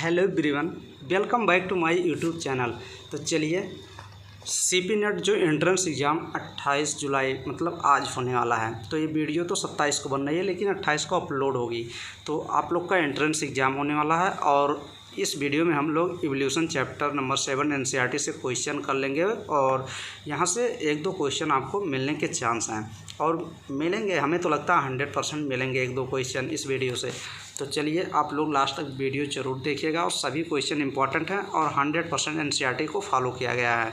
Hello everyone, welcome back to my YouTube channel. तो चलिए, CP NET जो entrance exam 28 जुलाई मतलब आज होने वाला है। तो ये वीडियो तो 27 को बन रही है लेकिन 28 को अपलोड होगी। तो आप लोग का एंट्रेंस एग्ज़ाम होने वाला है और इस वीडियो में हम लोग इवोल्यूशन चैप्टर नंबर 7 एनसीईआरटी से क्वेश्चन कर लेंगे और यहाँ से एक दो क्वेश्चन आपको मिलने के चांस हैं और मिलेंगे, हमें तो लगता है 100% मिलेंगे एक दो क्वेश्चन इस वीडियो से। तो चलिए, आप लोग लास्ट तक वीडियो ज़रूर देखिएगा और सभी क्वेश्चन इंपॉर्टेंट हैं और 100% एनसीईआरटी को फॉलो किया गया है।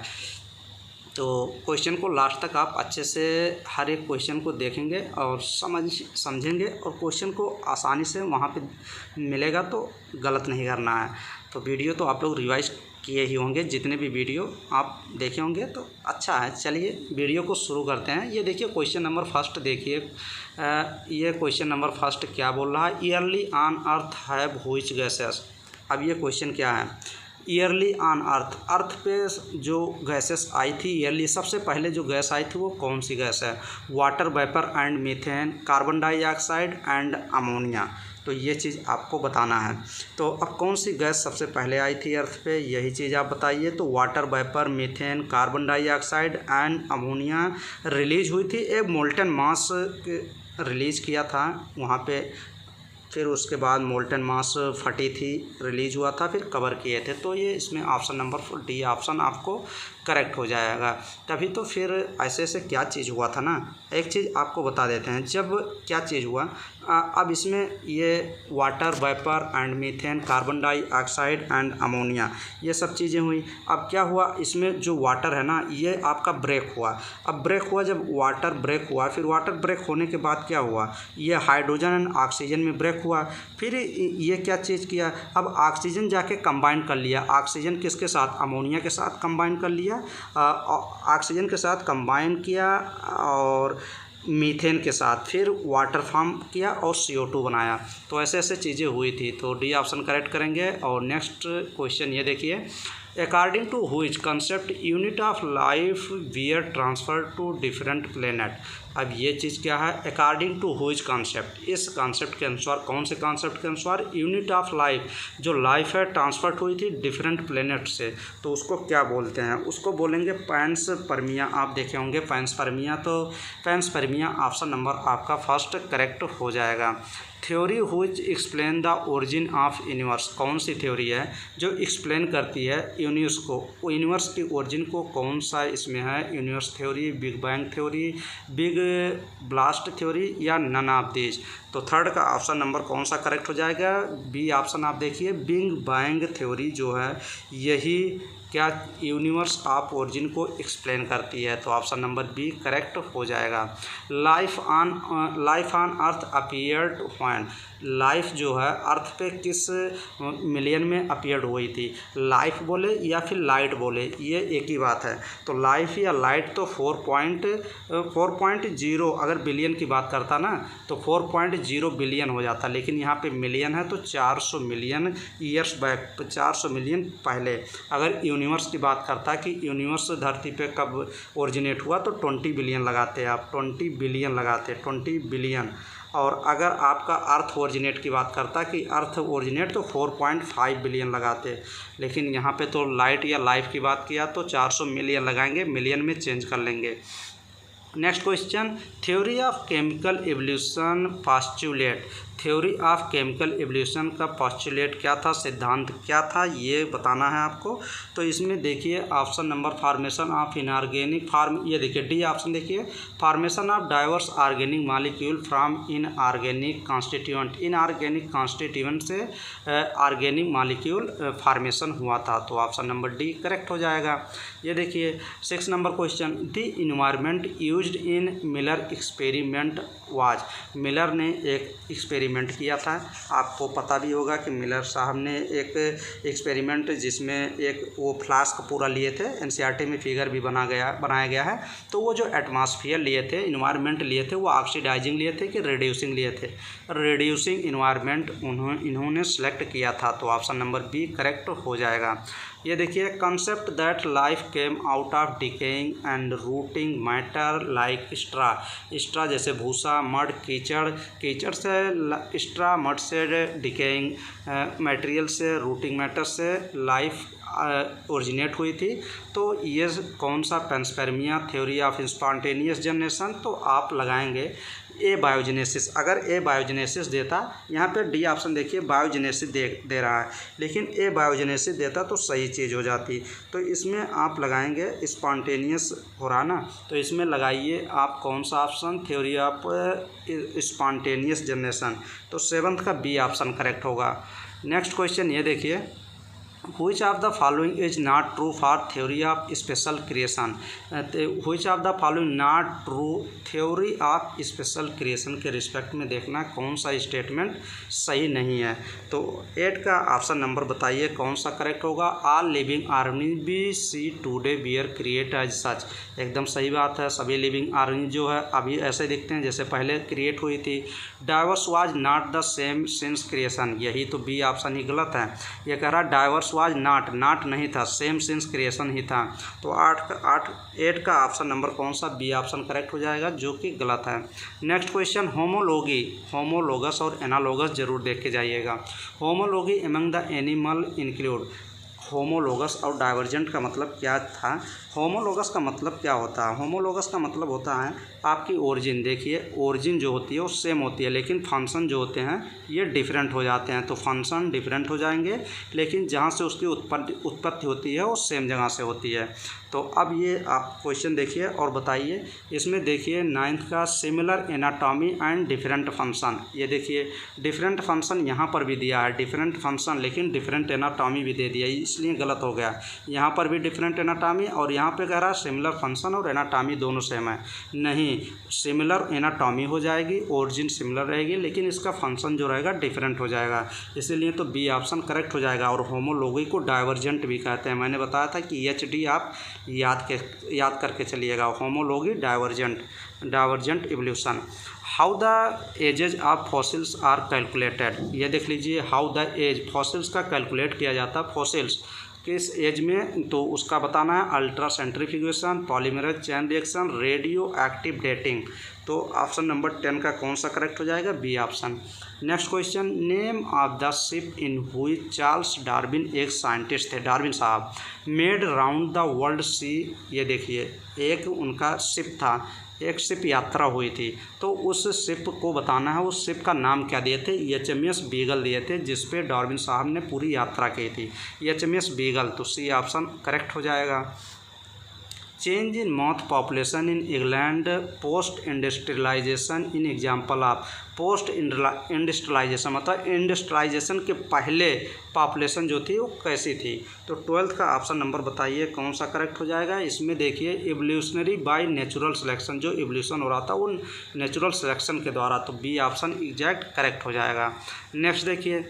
तो क्वेश्चन को लास्ट तक आप अच्छे से हर एक क्वेश्चन को देखेंगे और समझेंगे और क्वेश्चन को आसानी से वहाँ पे मिलेगा, तो गलत नहीं करना है। तो वीडियो तो आप लोग रिवाइज किए ही होंगे, जितने भी वीडियो आप देखे होंगे, तो अच्छा है। चलिए वीडियो को शुरू करते हैं। ये देखिए क्वेश्चन नंबर फर्स्ट देखिए, ये क्वेश्चन नंबर फर्स्ट क्या बोल रहा है, yearly on earth have which gases. अब ये क्वेश्चन क्या है, ईयरली ऑन अर्थ पे जो गैसेस आई थी ईयरली, सबसे पहले जो गैस आई थी वो कौन सी गैस है, water vapour and methane, carbon dioxide and ammonia. तो ये चीज़ आपको बताना है। तो अब कौन सी गैस सबसे पहले आई थी अर्थ पे, यही चीज़ आप बताइए। तो water vapour, methane, carbon dioxide and ammonia release हुई थी, एक मोल्टन मास रिलीज़ किया था वहाँ पे, फिर उसके बाद मोल्टन मास फटी थी, रिलीज हुआ था, फिर कवर किए थे। तो ये इसमें ऑप्शन नंबर डी ऑप्शन आपको करेक्ट हो जाएगा। तभी तो फिर ऐसे ऐसे क्या चीज़ हुआ था ना, एक चीज़ आपको बता देते हैं जब क्या चीज़ हुआ। अब इसमें ये water vapour and methane, carbon dioxide and ammonia, ये सब चीज़ें हुई। अब क्या हुआ, इसमें जो वाटर है ना ये आपका ब्रेक हुआ। अब ब्रेक हुआ, जब वाटर ब्रेक हुआ, फिर वाटर ब्रेक होने के बाद क्या हुआ, ये हाइड्रोजन एंड ऑक्सीजन में ब्रेक हुआ। फिर ये क्या चीज़ किया, अब ऑक्सीजन जाके कंबाइन कर लिया, ऑक्सीजन किसके साथ, अमोनिया के साथ कंबाइन कर लिया, ऑक्सीजन के साथ कंबाइन किया और मीथेन के साथ, फिर वाटर फॉर्म किया और CO2 बनाया। तो ऐसे ऐसे चीज़ें हुई थी। तो डी ऑप्शन करेक्ट करेंगे। और नेक्स्ट क्वेश्चन ये देखिए, according to which concept unit of life were transfer to different planet. अब ये चीज़ क्या है, अकॉर्डिंग टू व्हिच कंसेप्ट, इस कंसेप्ट के अनुसार, कौन से कंसेप्ट के अनुसार यूनिट ऑफ लाइफ, जो लाइफ है ट्रांसफर हुई थी डिफरेंट प्लेनेट से, तो उसको क्या बोलते हैं, उसको बोलेंगे पैंसपर्मिया। आप देखे होंगे पैंसपर्मिया, तो पैंसपर्मिया ऑप्शन नंबर आपका फर्स्ट करेक्ट हो जाएगा। Theory which explain the origin of universe, कौन सी थ्योरी है जो एक्सप्लेन करती है यूनिवर्स को, यूनिवर्स की ओरिजिन को, कौन सा इसमें है, universe theory, big bang theory, big blast theory या नन ऑफ दिस। तो थर्ड का ऑप्शन नंबर कौन सा करेक्ट हो जाएगा, बी ऑप्शन आप देखिए, बिग बैंग थ्योरी जो है यही क्या यूनिवर्स ऑफ ओरिजिन को एक्सप्लेन करती है। तो ऑप्शन नंबर बी करेक्ट हो जाएगा। Life on earth appeared when, life जो है अर्थ पे किस मिलियन में अपीयर्ड हुई थी, लाइफ बोले या फिर लाइट बोले, ये एक ही बात है। तो लाइफ या लाइट तो 4.0 अगर बिलियन की बात करता ना तो 4.0 बिलियन हो जाता, लेकिन यहाँ पे मिलियन है तो 400 मिलियन ईयर्स बैक, 400 मिलियन पहले अगर यूनिवर्स की बात करता कि यूनिवर्स धरती पे कब ओरिजिनेट हुआ तो 20 बिलियन लगाते आप, 20 बिलियन लगाते, 20 बिलियन। और अगर आपका अर्थ ओरिजिनेट की बात करता कि अर्थ ओरिजिनेट तो 4.5 बिलियन लगाते, लेकिन यहाँ पे तो लाइट या लाइफ की बात किया तो 400 मिलियन लगाएंगे, मिलियन में चेंज कर लेंगे। Next question, theory of chemical evolution postulate, theory of chemical evolution का पोस्टुलेट क्या था, सिद्धांत क्या था, ये बताना है आपको। तो इसमें देखिए option number formation of inorganic form, ये देखिए डी ऑप्शन देखिए, formation of diverse organic molecule from inorganic constituent, inorganic constituent से ऑर्गेनिक मॉलिक्यूल फॉर्मेशन हुआ था। तो ऑप्शन नंबर डी करेक्ट हो जाएगा। ये देखिए 6 number question, the environment used in Miller experiment was, Miller ने एक एक्सपेरिमेंट किया था, आपको पता भी होगा कि मिलर साहब ने एक एक्सपेरिमेंट जिसमें एक वो फ्लास्क पूरा लिए थे, एनसीईआरटी में फिगर भी बनाया गया है। तो वो जो एटमॉस्फेयर लिए थे, इन्वायरमेंट लिए थे, वो ऑक्सीडाइजिंग लिए थे कि रिड्यूसिंग लिए थे, रिड्यूसिंग इन्वायरमेंट इन्होंने सेलेक्ट किया था। तो ऑप्शन नंबर बी करेक्ट हो जाएगा। ये देखिए, concept that life came out of decaying and routing matter like straw, straw जैसे भूसा, मड, कीचड़, कीचड़ से स्ट्रा मड से, डिकेइंग मटेरियल से, रूटिंग मैटर से लाइफ ओरिजिनेट हुई थी। तो ये कौन सा पेंसपेर्मिया, थ्योरी ऑफ स्पॉन्टेनियस जनरेशन, तो आप लगाएंगे ए बायोजेनेसिस। अगर ए बायोजेनेसिस देता, यहाँ पे डी ऑप्शन देखिए बायोजेनेसिस दे रहा है, लेकिन ए बायोजेनेसिस देता तो सही चीज़ हो जाती। तो इसमें आप लगाएंगे स्पॉन्टेनियस हो रहा ना, तो इसमें लगाइए आप कौन सा option, theory of spontaneous generation. तो 7th का बी ऑप्शन करेक्ट होगा। नेक्स्ट क्वेश्चन ये देखिए, Which of the following is not true for theory of special creation? Which of the following not true theory of special creation के respect में देखना कौन सा स्टेटमेंट सही नहीं है। तो 8 का ऑप्शन नंबर बताइए कौन सा करेक्ट होगा। All living organism we see today were create as such, एकदम सही बात है। सभी लिविंग ऑर्गेनिज्म जो है अभी ऐसे दिखते हैं जैसे पहले क्रिएट हुई थी। Diverse was not the same since creation, यही तो बी ऑप्शन ही गलत है। ये कह रहा डाइवर्स वाज नॉट नहीं था, सेम सिंस क्रिएशन ही था। तो 8 का ऑप्शन नंबर कौन सा, बी ऑप्शन करेक्ट हो जाएगा, जो कि गलत है। नेक्स्ट क्वेश्चन, होमोलॉगी, होमोलोगस और एनालोगस जरूर देख के जाइएगा। Homology among the animal include, homologous और डाइवर्जेंट का मतलब क्या था। होमोलोगस का मतलब क्या होता है, होमोलोगस का मतलब होता है आपकी ओरिजिन, देखिए ओरिजिन जो होती है वो सेम होती है, लेकिन फंक्शन जो होते हैं ये डिफरेंट हो जाते हैं। तो फंक्शन डिफरेंट हो जाएंगे, लेकिन जहाँ से उसकी उत्पत्ति होती है वो सेम जगह से होती है। तो अब ये आप क्वेश्चन देखिए और बताइए। इसमें देखिए 9th का similar anatomy and different function, ये देखिए डिफरेंट फंक्शन यहाँ पर भी दिया है, डिफरेंट फंक्शन लेकिन डिफरेंट एनाटॉमी भी दे दिया, इसलिए गलत हो गया। यहाँ पर भी डिफरेंट एनाटॉमी और यहाँ पे कह रहा है सिमिलर फंक्शन और एनाटॉमी दोनों सेम है। नहीं, सिमिलर एनाटॉमी हो जाएगी, ओरिजिन सिमिलर रहेगी, लेकिन इसका फंक्शन जो रहेगा डिफरेंट हो जाएगा, इसीलिए तो बी ऑप्शन करेक्ट हो जाएगा। और होमोलॉगी को डाइवर्जेंट भी कहते हैं, मैंने बताया था कि एचडी आप याद करके चलिएगा। Homology divergent evolution. How the ages of fossils are calculated, ये देख लीजिए, हाउ द एज फॉसिल्स का कैलकुलेट किया जाता है, फॉसिल्स किस एज में, तो उसका बताना है ultra centrifugation, polymerase chain reaction, radioactive dating. तो ऑप्शन नंबर 10 का कौन सा करेक्ट हो जाएगा, B option. Next question, name of the ship in which Charles Darwin एक साइंटिस्ट थे, डार्विन साहब, made round the world sea, ये देखिए एक उनका शिप था, एक शिप यात्रा हुई थी, तो उस शिप को बताना है, उस शिप का नाम क्या दिए थे, HMS बीगल दिए थे, जिसपे डार्विन साहब ने पूरी यात्रा की थी, HMS बीगल। तो सी ऑप्शन करेक्ट हो जाएगा। Change in moth population in England post industrialisation in example of, post industrialisation मतलब इंडस्ट्रियलाइजेशन के पहले पॉपुलेशन जो थी वो कैसी थी। तो 12th का ऑप्शन नंबर बताइए कौन सा करेक्ट हो जाएगा। इसमें देखिए इवोल्यूशनरी बाय नेचुरल सिलेक्शन, जो इवोल्यूशन हो रहा था वो नेचुरल सिलेक्शन के द्वारा, तो बी ऑप्शन एग्जैक्ट करेक्ट हो जाएगा। नेक्स्ट देखिए,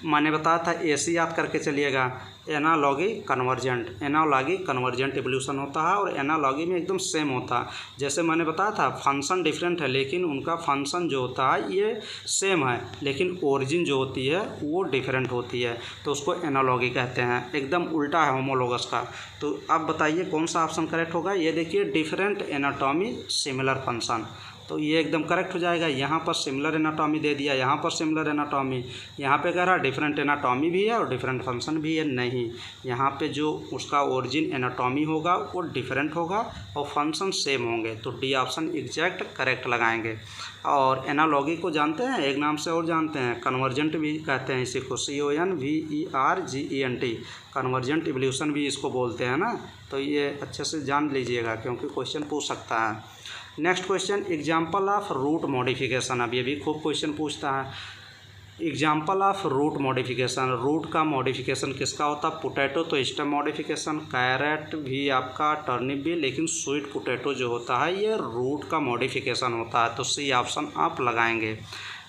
मैंने बताया था एसी याद करके चलिएगा, एनालॉगी कन्वर्जेंट इवोल्यूशन होता है, और एनालॉगी में एकदम सेम होता है। जैसे मैंने बताया था फंक्शन डिफरेंट है, लेकिन उनका फंक्शन जो होता है ये सेम है, लेकिन ओरिजिन जो होती है वो डिफरेंट होती है, तो उसको एनालॉगी कहते हैं। एकदम उल्टा है होमोलोगस का। तो अब बताइए कौन सा ऑप्शन करेक्ट होगा। ये देखिए डिफरेंट एनाटॉमी सिमिलर फंक्शन, तो ये एकदम करेक्ट हो जाएगा। यहाँ पर सिमिलर एनाटॉमी दे दिया, यहाँ पर सिमिलर एनाटॉमी, यहाँ पे कह रहा डिफरेंट एनाटॉमी भी है और डिफरेंट फंक्शन भी है। नहीं, यहाँ पे जो उसका ओरिजिन एनाटॉमी होगा वो डिफरेंट होगा और फंक्शन सेम होंगे, तो डी ऑप्शन एग्जैक्ट करेक्ट लगाएंगे। और एनालॉगी को जानते हैं, एक नाम से और जानते हैं, कन्वर्जेंट भी कहते हैं इसी को, CONVERGENT, कन्वर्जेंट इवोल्यूशन भी इसको बोलते हैं ना। तो ये अच्छे से जान लीजिएगा क्योंकि क्वेश्चन पूछ सकता है। Next question, example of root modification, अब ये भी खूब क्वेश्चन पूछता है। Example of root modification, root का मॉडिफिकेशन किसका होता है, पोटैटो तो स्टेम मॉडिफिकेशन, कैरेट भी आपका, टर्निप भी, लेकिन स्वीट पोटैटो जो होता है ये रूट का मॉडिफिकेशन होता है, तो सी ऑप्शन आप लगाएंगे।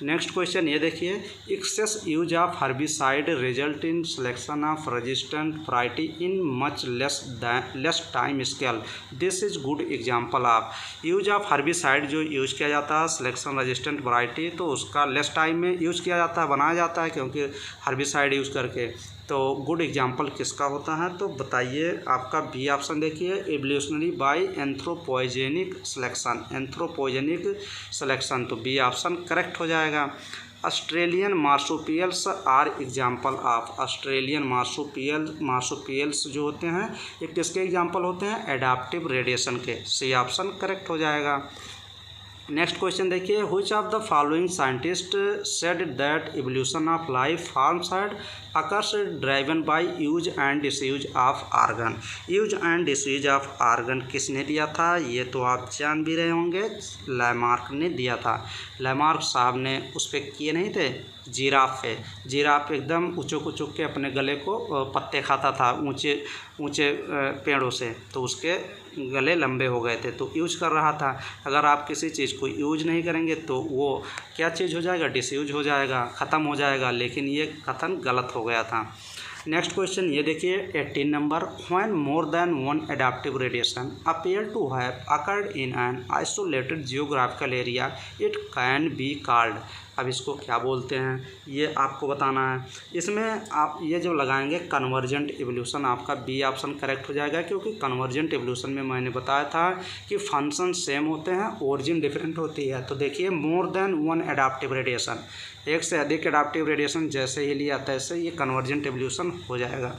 नेक्स्ट क्वेश्चन ये देखिए, excess use of herbicide result in selection of resistant variety in much less time scale, this is good example of. Use of herbicide जो यूज किया जाता है सिलेक्शन रेजिस्टेंट वैरायटी, तो उसका लेस टाइम में use किया जाता है, बनाया जाता है क्योंकि हर्बिसाइड यूज करके। तो गुड एग्जाम्पल किसका होता है, तो बताइए आपका बी ऑप्शन देखिए, एवोल्यूशनरी बाय एंथ्रोपोजेनिक सिलेक्शन, तो बी ऑप्शन करेक्ट हो जाएगा। Australian marsupials are example of. Australian marsupials जो होते हैं ये किसके एग्जाम्पल होते हैं? एडाप्टिव रेडिएशन के। सी ऑप्शन करेक्ट हो जाएगा। नेक्स्ट क्वेश्चन देखिए, which of the following scientist said that evolution of life forms had occurs driven by use and disuse of organ. Use and disuse of organ किसने दिया था? ये तो आप जान भी रहे होंगे, लैमार्क ने दिया था। लैमार्क साहब ने उस पर किए नहीं थे, जिराफ पे। जिराफ एकदम उचुक उचुक के अपने गले को पत्ते खाता था ऊंचे ऊंचे पेड़ों से, तो उसके गले लंबे हो गए थे, तो यूज कर रहा था। अगर आप किसी चीज़ को यूज नहीं करेंगे तो वो क्या चीज़ हो जाएगा? डिसयूज हो जाएगा, ख़त्म हो जाएगा, लेकिन ये कथन गलत हो गया था। नेक्स्ट क्वेश्चन ये देखिए 18 number, when more than one adaptive radiation appear to have occurred in an isolated geographical area it can be called. अब इसको क्या बोलते हैं ये आपको बताना है। इसमें आप ये जो लगाएंगे कन्वर्जेंट इवोल्यूशन, आपका बी ऑप्शन करेक्ट हो जाएगा, क्योंकि कन्वर्जेंट इवोल्यूशन में मैंने बताया था कि फंक्शन सेम होते हैं, ओरिजिन डिफरेंट होती है। तो देखिए मोर देन वन एडाप्टिव रेडिएशन, एक से अधिक एडाप्टिव रेडिएशन जैसे ही लिया तैसे ये कन्वर्जेंट इवोल्यूशन हो जाएगा।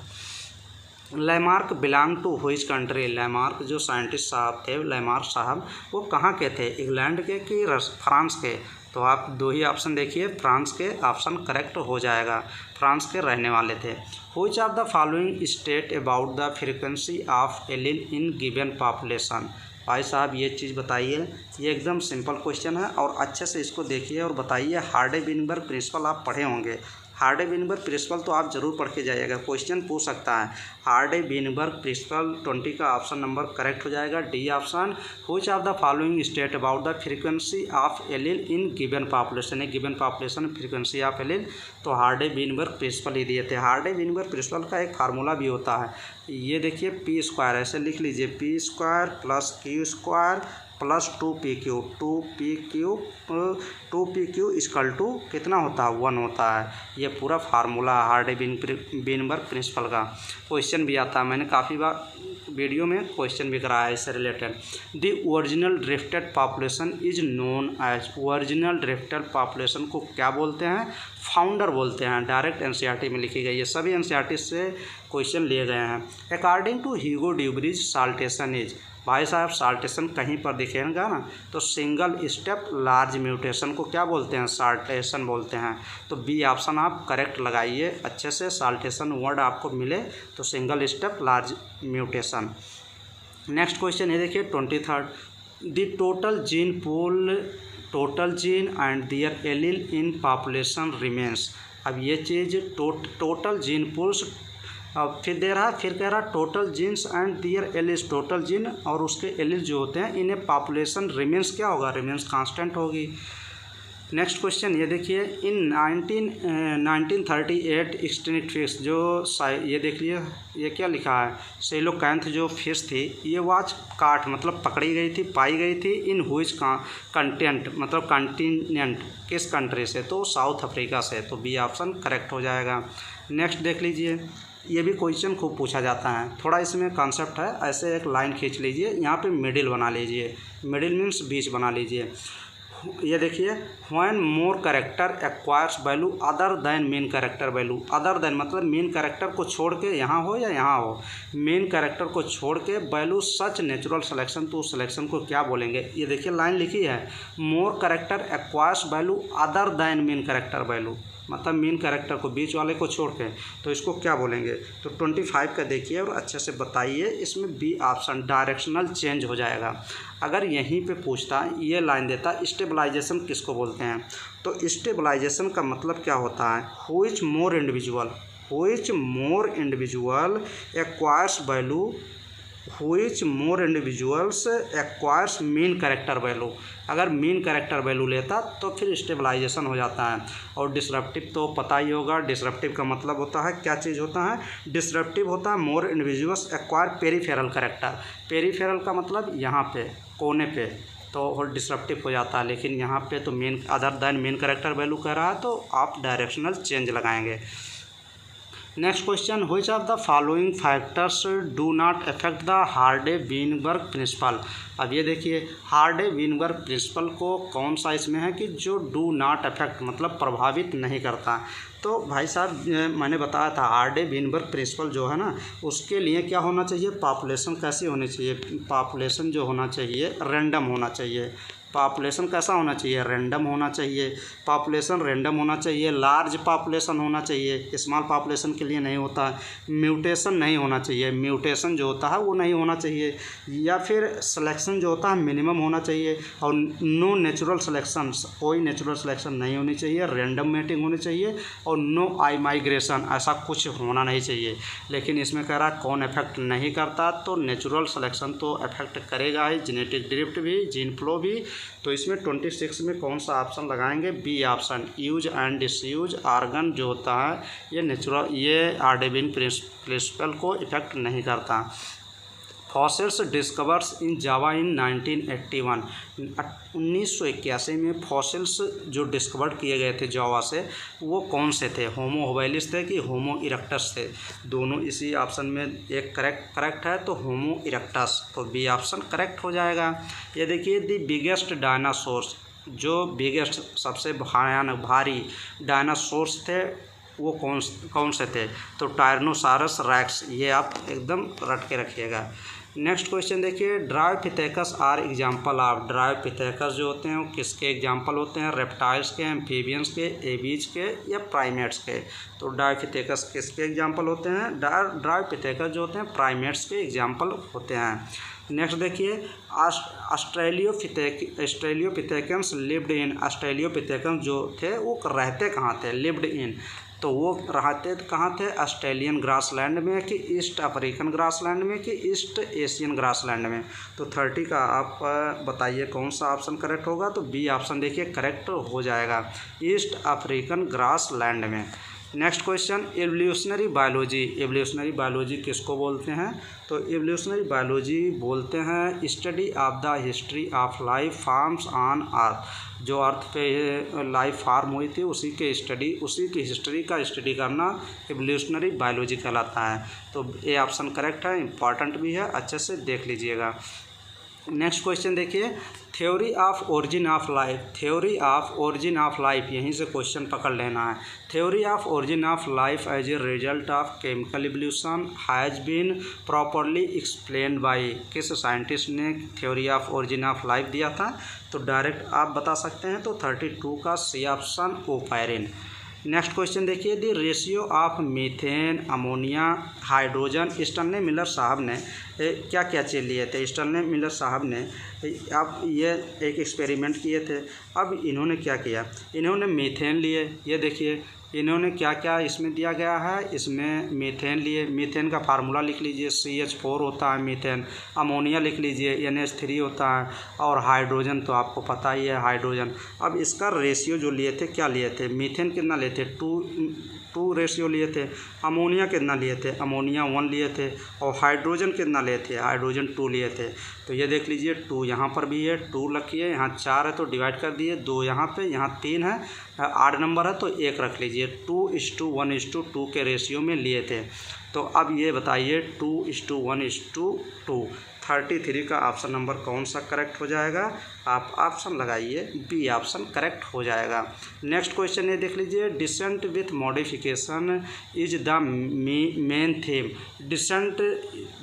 Lamarck belong to which country. Lamarck जो साइंटिस्ट साहब थे, लैमार्क साहब वो कहाँ के थे? इंग्लैंड के कि फ्रांस के? तो आप दो ही ऑप्शन देखिए, फ्रांस के ऑप्शन करेक्ट हो जाएगा, फ्रांस के रहने वाले थे। Which of the following state about the frequency of allele in given population. भाई साहब ये चीज़ बताइए, ये एकदम सिंपल क्वेश्चन है और अच्छे से इसको देखिए और बताइए। हार्डे-विनबर्ग प्रिंसिपल आप पढ़े होंगे, हार्डे-विनबर्ग प्रिंसिपल तो आप जरूर पढ़ के जाइएगा, क्वेश्चन पूछ सकता है। हार्डे-विनबर्ग प्रिंसिपल 20 का ऑप्शन नंबर करेक्ट हो जाएगा, D option. Which of the following state about the frequency of allele in given population. है given population frequency of allele, तो हार्डे-विनबर्ग प्रिंसिपल ही दिए थे। हार्डे-विनबर्ग प्रिंसिपल का एक फार्मूला भी होता है, ये देखिए पी स्क्वायर, ऐसे लिख लीजिए, P square plus Q square plus 2pq, 2pq equal to कितना होता है? 1 होता है। ये पूरा फार्मूला हार्डे-विनबर्ग प्रिंसिपल का क्वेश्चन भी आता है, मैंने काफ़ी बार वीडियो में क्वेश्चन भी कराया है इससे related. The original drifted population is known as. Original drifted population को क्या बोलते हैं? फाउंडर बोलते हैं। डायरेक्ट एनसीईआरटी में लिखी गई है, सभी एनसीईआरटी से क्वेश्चन लिए गए हैं। According to Hugo de Vries saltation is. भाई साहब साल्टेशन कहीं पर दिखेगा ना तो सिंगल स्टेप लार्ज म्यूटेशन को क्या बोलते हैं? साल्टेशन बोलते हैं। तो बी ऑप्शन आप करेक्ट लगाइए अच्छे से, साल्टेशन वर्ड आपको मिले तो single step large mutation. Next question ये देखिए 23rd, the total gene pool, total gene and their allele in population remains. अब ये चीज़ टोटल जीन पूल्स, अब फिर दे रहा, फिर कह रहा total genes and their alleles. Total gene और उसके एलिस जो होते हैं इन्हें पॉपुलेशन रिमेन्स क्या होगा? रिमेन्स कांस्टेंट होगी। नेक्स्ट क्वेश्चन ये देखिए, इन 1938 एक्सटिंक्ट फिश, जो ये देखिए ये क्या लिखा है? सेलोकैंथ जो फिश थी ये वाच काट मतलब पकड़ी गई थी, पाई गई थी। इन हुइच कंटेंट मतलब कंटिनेंट, किस कंट्री से? तो साउथ अफ्रीका से। तो बी ऑप्शन करेक्ट हो जाएगा। नेक्स्ट देख लीजिए, ये भी क्वेश्चन खूब पूछा जाता है, थोड़ा इसमें कॉन्सेप्ट है। ऐसे एक लाइन खींच लीजिए, यहाँ पे मिडिल बना लीजिए, मिडिल मीन्स बीच बना लीजिए। ये देखिए, when more character acquires value other than main character value. Other than मतलब मेन कैरेक्टर को छोड़ के, यहाँ हो या यहाँ हो, मेन कैरेक्टर को छोड़ के वैल्यू सच नेचुरल सिलेक्शन, तो उस सिलेक्शन को क्या बोलेंगे? ये देखिए लाइन लिखी है, मोर character acquires value other than main character value, मतलब मेन कैरेक्टर को, बीच वाले को छोड़ के, तो इसको क्या बोलेंगे? तो 25 का देखिए और अच्छे से बताइए। इसमें बी ऑप्शन डायरेक्शनल चेंज हो जाएगा। अगर यहीं पे पूछता, ये लाइन देता स्टेबलाइजेशन किसको बोलते हैं, तो स्टेबलाइजेशन का मतलब क्या होता है? Which more individual, which more individual acquires value, which more individuals acquires main character value. अगर मेन कैरेक्टर वैल्यू लेता तो फिर स्टेबलाइजेशन हो जाता है। और डिसरप्टिव तो पता ही होगा, डिसरप्टिव का मतलब होता है क्या चीज़ होता है? डिसरप्टिव होता है more individuals acquire peripheral character. Peripheral का मतलब यहाँ पे कोने पे, तो डिसरप्टिव हो जाता है। लेकिन यहाँ पे तो main other than main character value कह रहा है, तो आप डायरेक्शनल चेंज लगाएंगे। Next question, which of the following factors do not affect the Hardy Weinberg principle. अब ये देखिए हार्डे-वीनबर्ग प्रिंसिपल को कौन सा इसमें है कि जो डू नॉट अफेक्ट मतलब प्रभावित नहीं करता। तो भाई साहब मैंने बताया था हार्डे-वीनबर्ग प्रिंसिपल जो है ना उसके लिए क्या होना चाहिए, पॉपुलेशन कैसी होनी चाहिए, पॉपुलेशन जो होना चाहिए रैंडम होना चाहिए। पॉपुलेशन कैसा होना चाहिए, रैंडम होना चाहिए। पॉपुलेशन रैंडम होना चाहिए, लार्ज पॉपुलेशन होना चाहिए, स्मॉल पॉपुलेशन के लिए नहीं होता। म्यूटेशन नहीं होना चाहिए, म्यूटेशन जो होता है वो नहीं होना चाहिए। या फिर सिलेक्शन जो होता है मिनिमम होना चाहिए। और नो नेचुरल सिलेक्शन, कोई नेचुरल सिलेक्शन नहीं होनी चाहिए, रैंडम मेटिंग होनी चाहिए। और नो आई माइग्रेशन, ऐसा कुछ होना नहीं चाहिए। लेकिन इसमें कह रहा है कौन इफेक्ट नहीं करता, तो नेचुरल सिलेक्शन तो इफेक्ट करेगा ही, जेनेटिक ड्रिफ्ट भी, जीन फ्लो भी। तो इसमें 26 में कौन सा ऑप्शन लगाएंगे, B option, use and disuse organ जो होता है ये नेचुरल, ये हार्डे-वीन प्रिंसिपल को इफेक्ट नहीं करता। फॉसिल्स डिस्कवर्स इन जावा इन 1981, 1981 में फॉसिल्स जो डिस्कवर किए गए थे जावा से वो कौन से थे, होमो हवेलिस थे कि होमो इरेक्टस थे। दोनों इसी ऑप्शन में एक करेक्ट है, तो होमो इरेक्टस, तो बी ऑप्शन करेक्ट हो जाएगा। ये देखिए द बिगेस्ट डायनासोर्स, जो बिगेस्ट सबसे भयानक भारी डायनासोर्स थे वो कौन से थे, तो टायरनोसारस रेक्स, ये आप एकदम रट के रखिएगा। नेक्स्ट क्वेश्चन देखिए, Dryopithecus are example of, Dryopithecus जो होते हैं वो किसके एग्जाम्पल होते हैं, रेप्टाइल्स के, एम्फीबियंस के, एबीज के या प्राइमेट्स के। तो ड्रायोपिथेकस किसके एग्जाम्पल होते हैं, ड्रायोपिथेकस जो होते हैं प्राइमेट्स के एग्जाम्पल होते हैं। नेक्स्ट देखिए, ऑस्ट्रेलियोपिथेकन्स लिव्ड इन, ऑस्ट्रेलियोपिथेकन्स जो थे वो रहते कहाँ थे, लिव्ड इन, तो वो रहते कहाँ थे, ऑस्ट्रेलियन ग्रासलैंड में कि ईस्ट अफ्रीकन ग्रासलैंड में कि ईस्ट एशियन ग्रासलैंड में। तो 30 का आप बताइए कौन सा ऑप्शन करेक्ट होगा, तो बी ऑप्शन देखिए करेक्ट हो जाएगा, ईस्ट अफ्रीकन ग्रासलैंड में। Next question, evolutionary biology, evolutionary biology किसको बोलते हैं, तो एवोल्यूशनरी बायोलॉजी बोलते हैं study of the history of life forms on earth, जो अर्थ पे लाइफ फॉर्म हुई थी उसी के स्टडी, उसी की हिस्ट्री का स्टडी करना एवोल्यूशनरी बायोलॉजी कहलाता है। तो ये ऑप्शन करेक्ट है, इंपॉर्टेंट भी है, अच्छे से देख लीजिएगा। नेक्स्ट क्वेश्चन देखिए, theory of origin of life, theory of origin of life, यहीं से क्वेश्चन पकड़ लेना है। Theory of origin of life as a result of chemical evolution has been properly explain by, किस साइंटिस्ट ने theory of origin of life दिया था, तो डायरेक्ट आप बता सकते हैं, तो 32 का सी ऑप्शन ओपैरिन। नेक्स्ट क्वेश्चन देखिए, the ratio of methane, ammonia, hydrogen, Stanley Miller साहब ने क्या क्या चीज़ लिए थे, स्टैनले मिलर साहब ने अब ये एक एक्सपेरिमेंट किए थे। अब इन्होंने क्या किया, इन्होंने मीथेन लिए, ये देखिए इन्होंने क्या क्या इसमें दिया गया है, इसमें मीथेन लिए, मीथेन का फार्मूला लिख लीजिए, CH4 होता है मीथेन, अमोनिया लिख लीजिए NH3 होता है, और हाइड्रोजन तो आपको पता ही है हाइड्रोजन। अब इसका रेशियो जो लिए थे, क्या लिए थे, मीथेन कितना लिए थे, 2 रेशियो लिए थे, अमोनिया कितना लिए थे, अमोनिया 1 लिए थे, और हाइड्रोजन कितना लिए थे, हाइड्रोजन 2 लिए थे। तो ये देख लीजिए 2 यहाँ पर भी है, 2 रखिए, यहाँ 4 है तो डिवाइड कर दिए, 2 यहाँ पे, यहाँ 3 है, 8 नंबर है तो 1 रख लीजिए, 2:1:2 के रेशियो में लिए थे। तो अब ये बताइए 2:1:2, 33 का ऑप्शन नंबर कौन सा करेक्ट हो जाएगा, आप ऑप्शन लगाइए, बी ऑप्शन करेक्ट हो जाएगा। नेक्स्ट क्वेश्चन ये देख लीजिए, descent with modification is the main theme, descent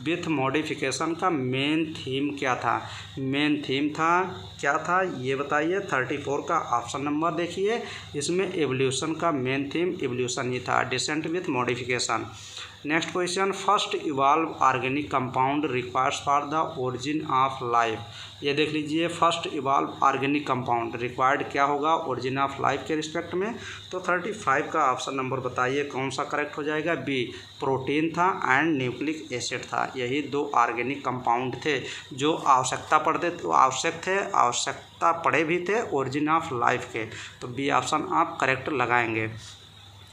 with modification का मेन थीम क्या था, मेन थीम था क्या था ये बताइए। 34 का ऑप्शन नंबर देखिए, इसमें एवोल्यूशन का मेन थीम एवोल्यूशन ही था, descent with modification. Next question, first evolve organic compound requires for the origin of life, ये देख लीजिए first evolve organic compound required क्या होगा ओरिजिन ऑफ लाइफ के रिस्पेक्ट में। तो 35 का ऑप्शन नंबर बताइए कौन सा करेक्ट हो जाएगा, बी, प्रोटीन था एंड न्यूक्लिक एसिड था। यही 2 ऑर्गेनिक कंपाउंड थे जो आवश्यकता पड़े भी थे ओरिजिन ऑफ लाइफ के, तो बी ऑप्शन आप करेक्ट लगाएंगे।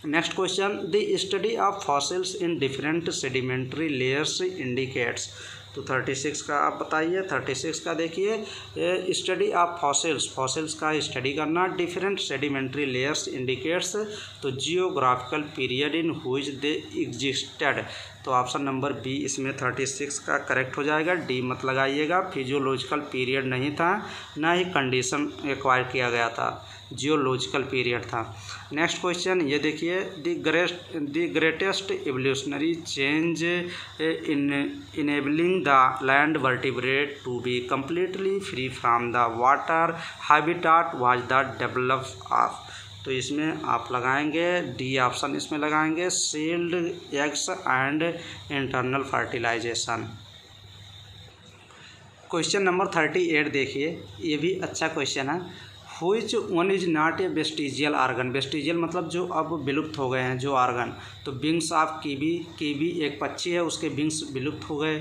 Next question, the study of fossils in different sedimentary layers indicates, तो तो 36 का आप बताइए। 36 का देखिए स्टडी ऑफ फॉसिल्स का स्टडी करना। डिफरेंट सेडिमेंट्री लेयर्स इंडिकेट्स तो geographical period in which they existed. तो ऑप्शन नंबर बी इसमें 36 का करेक्ट हो जाएगा। डी मत लगाइएगा, फिजियोलॉजिकल पीरियड नहीं था, ना ही कंडीशन एक्वायर किया गया था, जियोलॉजिकल पीरियड था। नेक्स्ट क्वेश्चन ये देखिए, the greatest evolutionary change enabling the land vertebrate to be completely free from the water habitat was the develop of. तो इसमें आप लगाएंगे डी ऑप्शन, इसमें लगाएंगे sealed eggs and internal fertilization. Question number 38 देखिए, ये भी अच्छा क्वेश्चन है। Which one is not a vestigial organ. Vestigial मतलब जो अब विलुप्त हो गए हैं जो आर्गन। तो विंग्स ऑफ कीवी एक पक्षी है, उसके विंग्स विलुप्त हो गए।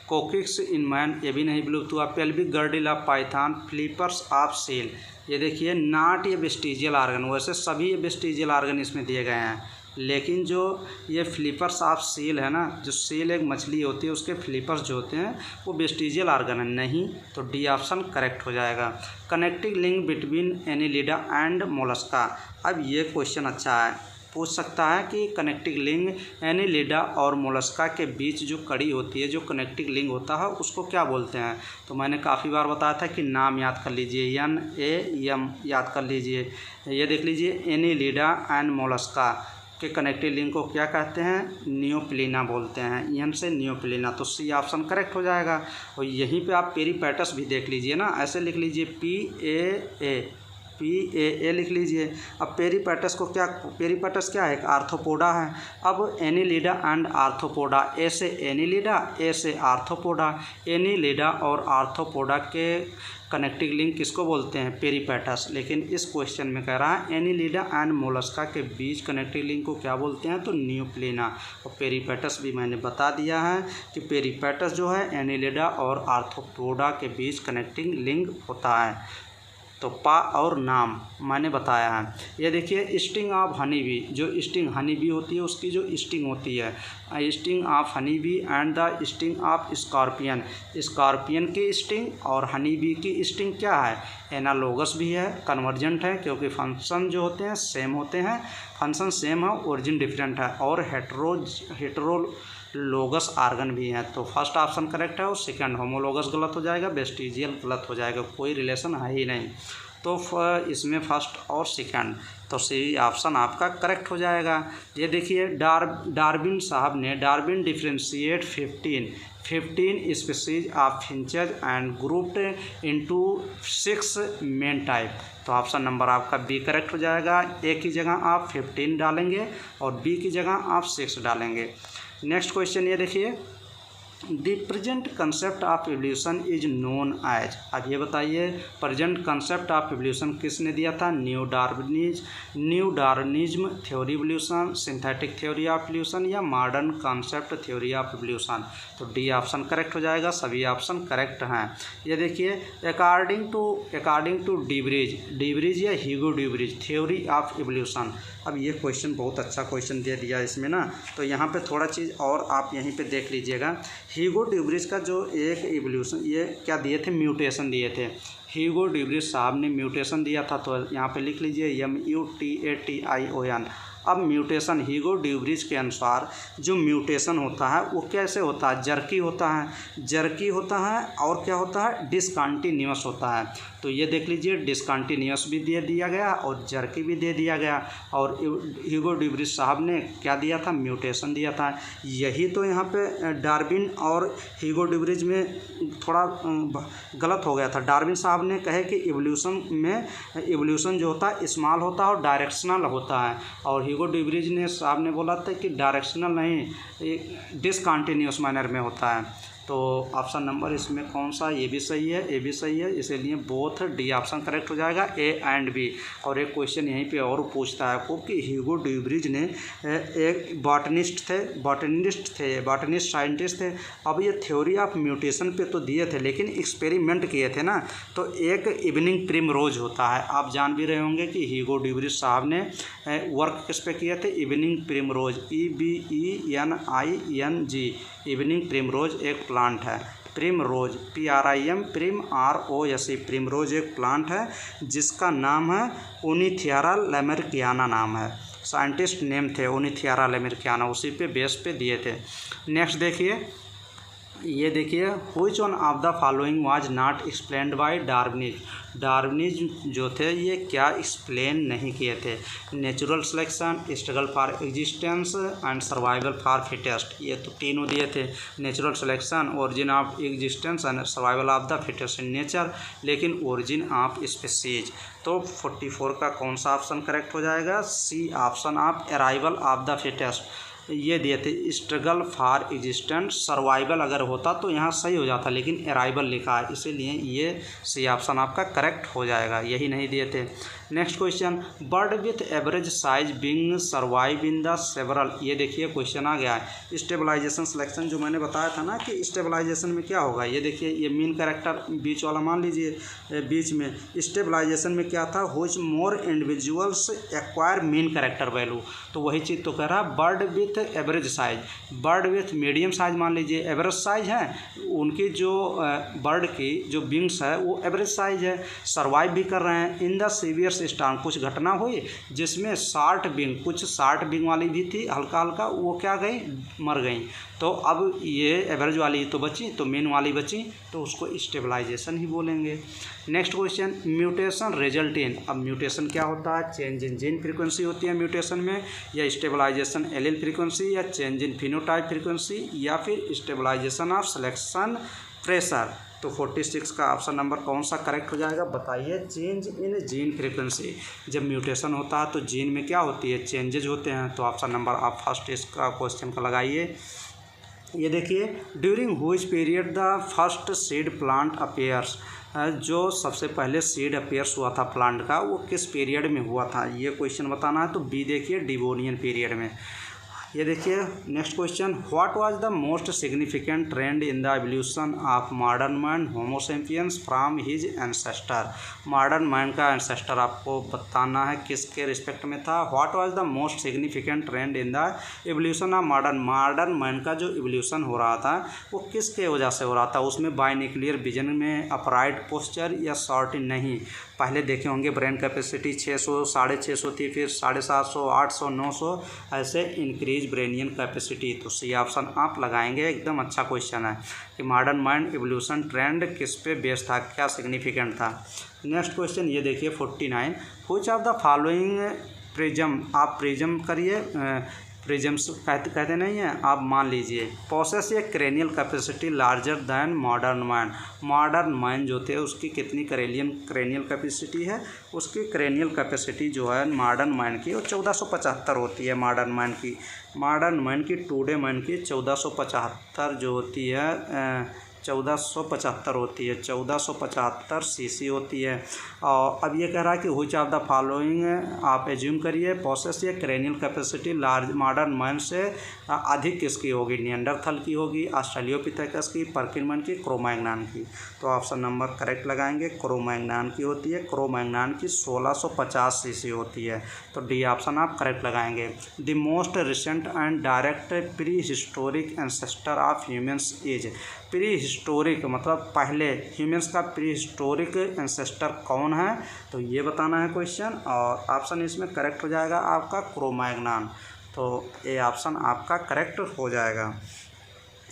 कोकिक्स इन मैन ये भी नहीं विलुप्त हुआ। Pelvic girdle of Python, flippers of seal. ये देखिए नॉट ये वेस्टिजियल आर्गन, वैसे सभी ये वेस्टिजियल आर्गन इसमें दिए गए हैं, लेकिन जो ये फ्लिपर्स ऑफ सील है ना, जो सील एक मछली होती है उसके फ्लिपर्स जो होते हैं वो वेस्टिजियल आर्गन है नहीं। तो डी ऑप्शन करेक्ट हो जाएगा। Connecting link between Annelida and Mollusca. अब ये क्वेश्चन अच्छा है, पूछ सकता है कि कनेक्टिंग लिंक एनिलिडा और मोलस्का के बीच जो कड़ी होती है, जो कनेक्टिंग लिंक होता है उसको क्या बोलते हैं। तो मैंने काफ़ी बार बताया था कि नाम याद कर लीजिए, NAM याद कर लीजिए। ये देख लीजिए एनिलिडा एंड मोलस्का के कनेक्टिव लिंक को क्या कहते हैं, नियोप्लिना बोलते हैं, यन से नियोप्लिना। तो सी ऑप्शन करेक्ट हो जाएगा। और यहीं पे आप पेरीपैटस भी देख लीजिए ना, ऐसे लिख लीजिए PAA लिख लीजिए। अब पेरीपैटस को क्या, पेरीपैटस क्या है, एक आर्थ्रोपोडा है। अब एनिलिडा एंड आर्थ्रोपोडा, ए से एनिलिडा, ए से आर्थ्रोपोडा। एनिलिडा और आर्थ्रोपोडा के कनेक्टिंग लिंक किसको बोलते हैं, पेरीपैटस। लेकिन इस क्वेश्चन में कह रहा है एनिलिडा एंड मोलस्का के बीच कनेक्टिंग लिंक को क्या बोलते हैं, तो नियोप्लिना। और पेरीपैटस भी मैंने बता दिया है कि पेरीपैटस जो है एनिलिडा और आर्थ्रोपोडा के बीच कनेक्टिंग लिंक होता है। तो पा और नाम मैंने बताया है। ये देखिए स्टिंग ऑफ हनी बी, जो स्टिंग हनी बी होती है उसकी जो स्टिंग होती है, sting of honey bee and the sting of scorpion. Scorpion की स्टिंग और हनी बी की स्टिंग क्या है, एनालोगस भी है, कन्वर्जेंट है, क्योंकि फंक्शन जो होते हैं सेम होते हैं, फंक्शन सेम है, ओरिजिन डिफरेंट है, और हेटेरोलोगस आर्गन भी हैं। तो फर्स्ट ऑप्शन करेक्ट है और सेकंड होमोलोगस गलत हो जाएगा, वेस्टिजियल गलत हो जाएगा, कोई रिलेशन है ही नहीं। तो इसमें फर्स्ट और सेकंड, तो सी ऑप्शन आपका करेक्ट हो जाएगा। ये देखिए डार्विन साहब ने, Darwin differentiate 15 species of finches and grouped into 6 main type. तो ऑप्शन नंबर आपका बी करेक्ट हो जाएगा। ए की जगह आप 15 डालेंगे और बी की जगह आप 6 डालेंगे। नेक्स्ट क्वेश्चन ये देखिए, the present concept of evolution is known as. अब ये बताइए प्रेजेंट कंसेप्ट ऑफ एवोल्यूशन किसने दिया था, new Darwinism theory evolution, synthetic theory of evolution, या modern concept theory of evolution. तो डी ऑप्शन करेक्ट हो जाएगा, सभी ऑप्शन करेक्ट हैं। ये देखिए अकॉर्डिंग टू डिब्रिज या ह्यूगो डिब्रिज थ्योरी ऑफ एवोल्यूशन। अब ये क्वेश्चन बहुत अच्छा क्वेश्चन दे दिया इसमें ना, तो यहाँ पे थोड़ा चीज़ और आप यहीं पे देख लीजिएगा। ह्यूगो डिब्रिज का जो एक एवोल्यूशन, ये क्या दिए थे, म्यूटेशन दिए थे। ह्यूगो डिब्रिज साहब ने म्यूटेशन दिया था, तो यहाँ पे लिख लीजिए MUTATION। अब म्यूटेशन ह्यूगो डिब्रिज के अनुसार जो म्यूटेशन होता है वो कैसे होता है, जर्की होता है और क्या होता है, डिसकंटिन्यूअस होता है। तो ये देख लीजिए डिसकंटिन्यूअस भी दे दिया गया और जर्की भी दे दिया गया, और ह्यूगो डिब्रिज साहब ने क्या दिया था, म्यूटेशन दिया था। यही तो यहाँ पे डार्विन और ह्यूगो डिब्रिज में थोड़ा गलत हो गया था। डार्विन साहब ने कहे कि एवोल्यूशन जो होता है स्मॉल होता है और डायरेक्शनल होता है, और ह्यूगो डिब्रिज ने साहब ने बोला था कि डायरेक्शनल नहीं, डिसकंटिन्यूअस मैनर में होता है। तो ऑप्शन नंबर इसमें कौन सा, ये भी सही है, ए भी सही है, इसलिए बोथ डी ऑप्शन करेक्ट हो जाएगा, ए एंड बी। और एक क्वेश्चन यहीं पे और पूछता है आपको कि ह्यूगो डिब्रिज ने एक बॉटनिस्ट साइंटिस्ट थे। अब ये थ्योरी ऑफ म्यूटेशन पे तो दिए थे, लेकिन एक्सपेरिमेंट किए थे ना, तो एक इवनिंग प्रिमरोज होता है। आप जान भी रहे होंगे कि ह्यूगो डिब्रिज साहब ने वर्क किस पे किए थे, evening primrose, EVENING, evening primrose एक प्लांट है। प्रिमरोज, PRIM, PRIMROSE, प्रिमरोज एक प्लांट है जिसका नाम है ओनिथियारा लैमेरिकियाना नाम है। साइंटिस्ट नेम थे ओनिथियारा लैमेरिकियाना, उसी पे बेस पे दिए थे। नेक्स्ट देखिए, ये देखिए, which one of the following was not explained by Darwinism. Darwinism जो थे ये क्या एक्सप्लेन नहीं किए थे। Natural selection, struggle for existence and survival for fittest, ये तो तीनों दिए थे। Natural selection, origin of existence and survival of the fittest in nature, लेकिन ओरिजिन ऑफ स्पीसीज। तो 44 का कौन सा ऑप्शन करेक्ट हो जाएगा? C option of arrival of the fittest. ये दिए थे स्ट्रगल फॉर एग्जिस्टेंस, सर्वाइवल अगर होता तो यहाँ सही हो जाता, लेकिन अराइवल लिखा है, इसीलिए ये सी ऑप्शन आपका करेक्ट हो जाएगा, यही नहीं दिए थे। Next question, bird with average size being survive in the several. ये देखिए क्वेश्चन आ गया है। स्टेबलाइजेशन सिलेक्शन जो मैंने बताया था ना कि स्टेबलाइजेशन में क्या होगा, ये देखिए, ये मीन कैरेक्टर बीच वाला मान लीजिए, बीच में स्टेबलाइजेशन में क्या था, which more individuals acquire mean character value, तो वही चीज़ तो कह रहा है। Bird with average size, bird with medium size मान लीजिए, एवरेज साइज है उनकी, जो बर्ड की जो विंग्स है वो एवरेज साइज है, सर्वाइव भी कर रहे हैं। इन द सीवियर स्टॉर्म, कुछ घटना हुई जिसमें 60 विंग, कुछ 60 विंग वाली भी थी हल्का हल्का, वो क्या गई, मर गई। तो अब ये एवरेज वाली तो बची, तो मेन वाली बची, तो उसको स्टेबलाइजेशन ही बोलेंगे। Next question, mutation result in. अब म्यूटेशन क्या होता है? चेंज इन जीन फ्रीक्वेंसी होती है म्यूटेशन में, या स्टेबलाइजेशन एलील फ्रीक्वेंसी, या चेंज इन फिनोटाइप फ्रीक्वेंसी, या फिर स्टेबलाइजेशन ऑफ सिलेक्शन प्रेशर। तो 46 का ऑप्शन नंबर कौन सा करेक्ट हो जाएगा, बताइए? Change in gene frequency. जब म्यूटेशन होता है तो जीन में क्या होती है, चेंजेज होते हैं, तो ऑप्शन नंबर आप फर्स्ट इसका क्वेश्चन का लगाइए। ये देखिए, during which period the first seed plant appears, जो सबसे पहले सीड अपीयर्स हुआ था प्लांट का, वो किस पीरियड में हुआ था, ये क्वेश्चन बताना है। तो बी देखिए, डिवोनियन पीरियड में। ये देखिए next question, what was the most significant trend in the evolution of modern man Homo sapiens from his ancestor. Modern man का एंसेस्टर आपको बताना है किसके रिस्पेक्ट में था। What was the most significant trend in the evolution of modern man का जो evolution हो रहा था वो किसके वजह से हो रहा था। उसमें बायनिक्लियर विजन में, अपराइट पोस्चर, या शॉर्ट नहीं। पहले देखे होंगे ब्रेन कैपेसिटी 600 650 थी, फिर 750 800 900 ऐसे इंक्रीज ब्रेनियन कैपेसिटी। तो सी ऑप्शन आप लगाएंगे, एकदम अच्छा क्वेश्चन है कि मॉडर्न माइंड एवोल्यूशन ट्रेंड किस पे बेस्ड था, क्या सिग्निफिकेंट था। नेक्स्ट क्वेश्चन ये देखिए 49, which of the following prism, आप प्रिज्म करिए, प्रिजम्स कहते नहीं हैं, आप मान लीजिए। पोसेस ये cranial capacity larger than modern mind. Modern mind जो थे उसकी कितनी क्रेनियल कैपेसिटी है, उसकी क्रेनियल कैपेसिटी जो है मॉडर्न माइंड की वो 1475 होती है। मॉडर्न माइंड की टुडे माइंड की 1475 जो होती है, 1475 होती है, 1475 सीसी होती है। और अब ये कह रहा है कि व्हिच ऑफ द फॉलोइंग, आप एज्यूम करिए, पोसेस ये cranial capacity large modern man से अधिक किसकी होगी, निएंडरथल की होगी, ऑस्ट्रेलियोपिथेकस की, पर्किंसन की, क्रो-मैग्नन की। तो ऑप्शन नंबर करेक्ट लगाएंगे, क्रो-मैग्नन की होती है। क्रो-मैग्नन की 1650 सीसी होती है, तो डी ऑप्शन आप करेक्ट लगाएंगे। The most recent and direct pre historic ancestor of humans is. Pre historic मतलब पहले ह्यूमन्स का प्री हिस्टोरिक एंसेस्टर कौन है, तो ये बताना है क्वेश्चन। और ऑप्शन इसमें करेक्ट हो जाएगा आपका क्रो-मैग्नन, तो ये ऑप्शन आपका करेक्ट हो जाएगा।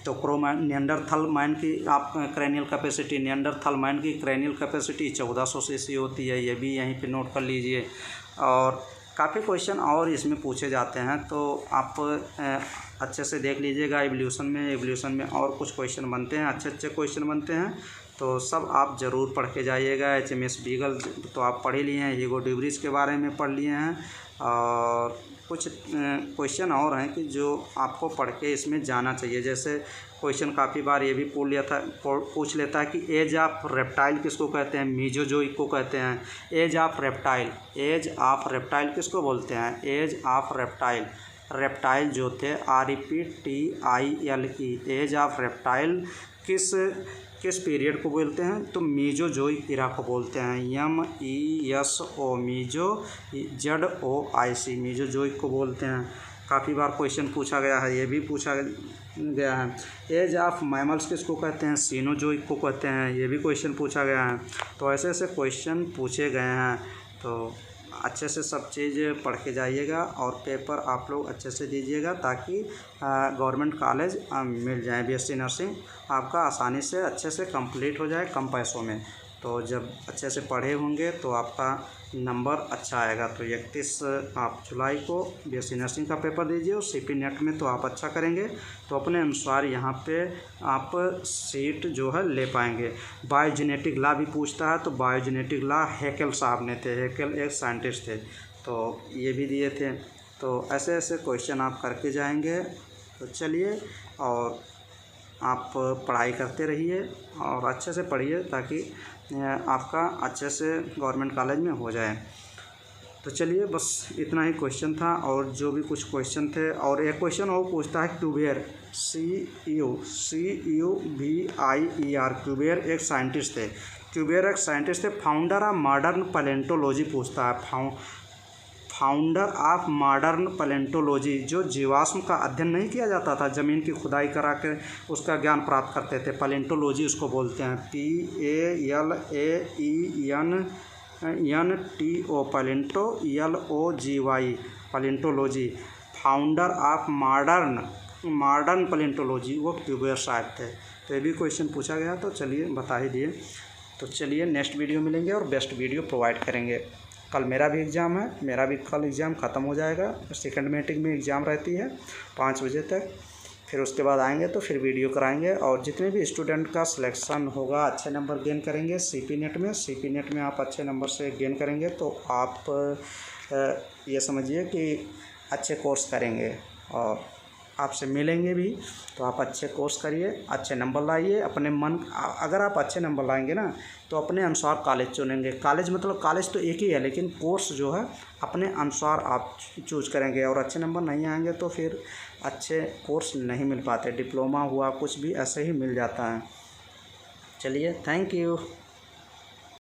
तो निएंडरथल मैन की आप क्रेनियल कैपेसिटी, निएंडरथल मैन की क्रेनियल कैपेसिटी 1400 सीसी होती है, ये भी यहीं पे नोट कर लीजिए। और काफ़ी क्वेश्चन और इसमें पूछे जाते हैं, तो आप अच्छे से देख लीजिएगा। एवोल्यूशन में और कुछ क्वेश्चन बनते हैं, अच्छे क्वेश्चन बनते हैं, तो सब आप ज़रूर पढ़ के जाइएगा। HMS बीगल तो आप पढ़ ही लिए हैं, ह्यूगो ड्यूब्रिज के बारे में पढ़ लिए हैं, और कुछ क्वेश्चन और हैं कि जो आपको पढ़ के इसमें जाना चाहिए। जैसे क्वेश्चन काफ़ी बार ये भी पूछ लेता है कि एज ऑफ रेप्टाइल किसको कहते हैं, मीजोजोइक को कहते हैं। एज ऑफ रेप्टाइल किसको बोलते हैं, एज ऑफ रेप्टाइल जो थे REPTILE, एज ऑफ रेप्टाइल किस पीरियड को बोलते हैं, तो मीजोजोइक इरा को बोलते हैं। MESO, मीजोजोइक को बोलते हैं। काफ़ी बार क्वेश्चन पूछा गया है, ये भी पूछा गया है। एज ऑफ मैमल्स किसको कहते हैं? सीनोजोइक को कहते हैं, ये भी क्वेश्चन पूछा गया है। तो ऐसे ऐसे क्वेश्चन पूछे गए हैं, तो अच्छे से सब चीज़ पढ़ के जाइएगा और पेपर आप लोग अच्छे से दीजिएगा ताकि गवर्नमेंट कॉलेज मिल जाए। बीएससी नर्सिंग आपका आसानी से अच्छे से कंप्लीट हो जाए कम पैसों में। तो जब अच्छे से पढ़े होंगे तो आपका नंबर अच्छा आएगा। तो 31 आप जुलाई को बीएससी नर्सिंग का पेपर दीजिए और सीपी नेट में तो आप अच्छा करेंगे तो अपने अनुसार यहाँ पे आप सीट जो है ले पाएंगे। बायोजेनेटिक लॉ भी पूछता है, तो बायोजेनेटिक लॉ हैकेल साहब ने थे, हैकेल एक साइंटिस्ट थे, तो ये भी दिए थे। तो ऐसे ऐसे क्वेश्चन आप करके जाएंगे। तो चलिए, और आप पढ़ाई करते रहिए और अच्छे से पढ़िए ताकि आपका अच्छे से गवर्नमेंट कॉलेज में हो जाए। तो चलिए, बस इतना ही क्वेश्चन था। और जो भी कुछ क्वेश्चन थे, और एक क्वेश्चन और पूछता है क्यूबेर, CUBIER, क्यूबेर एक साइंटिस्ट थे। क्यूबेर एक साइंटिस्ट थे, फाउंडर ऑफ मॉडर्न पैलेंटोलॉजी पूछता है। फाउंडर ऑफ मॉडर्न पैलेंटोलॉजी, जो जीवाश्म का अध्ययन नहीं किया जाता था, ज़मीन की खुदाई करा के उसका ज्ञान प्राप्त करते थे, पैलेंटोलॉजी उसको बोलते हैं, PALAENTO, पैलेंटो LOGY, palaeontology. Founder of modern palaeontology वो क्यूबेर साहब थे। तो ये भी क्वेश्चन पूछा गया, तो चलिए बता ही दिए। तो चलिए, नेक्स्ट वीडियो मिलेंगे और बेस्ट वीडियो प्रोवाइड करेंगे। कल मेरा भी एग्ज़ाम है, मेरा भी कल एग्ज़ाम ख़त्म हो जाएगा। सेकंड मीटिंग में एग्ज़ाम रहती है 5 बजे तक, फिर उसके बाद आएंगे तो फिर वीडियो कराएंगे। और जितने भी स्टूडेंट का सिलेक्शन होगा अच्छे नंबर गेन करेंगे सीपी नेट में आप अच्छे नंबर से गेन करेंगे तो आप ये समझिए कि अच्छे कोर्स करेंगे और आपसे मिलेंगे भी। तो आप अच्छे कोर्स करिए, अच्छे नंबर लाइए अपने मन। अगर आप अच्छे नंबर लाएंगे ना तो अपने अनुसार कॉलेज चुनेंगे। कॉलेज मतलब कॉलेज तो एक ही है, लेकिन कोर्स जो है अपने अनुसार आप चूज करेंगे। और अच्छे नंबर नहीं आएंगे तो फिर अच्छे कोर्स नहीं मिल पाते। डिप्लोमा हुआ कुछ भी ऐसे ही मिल जाता है। चलिए, थैंक यू।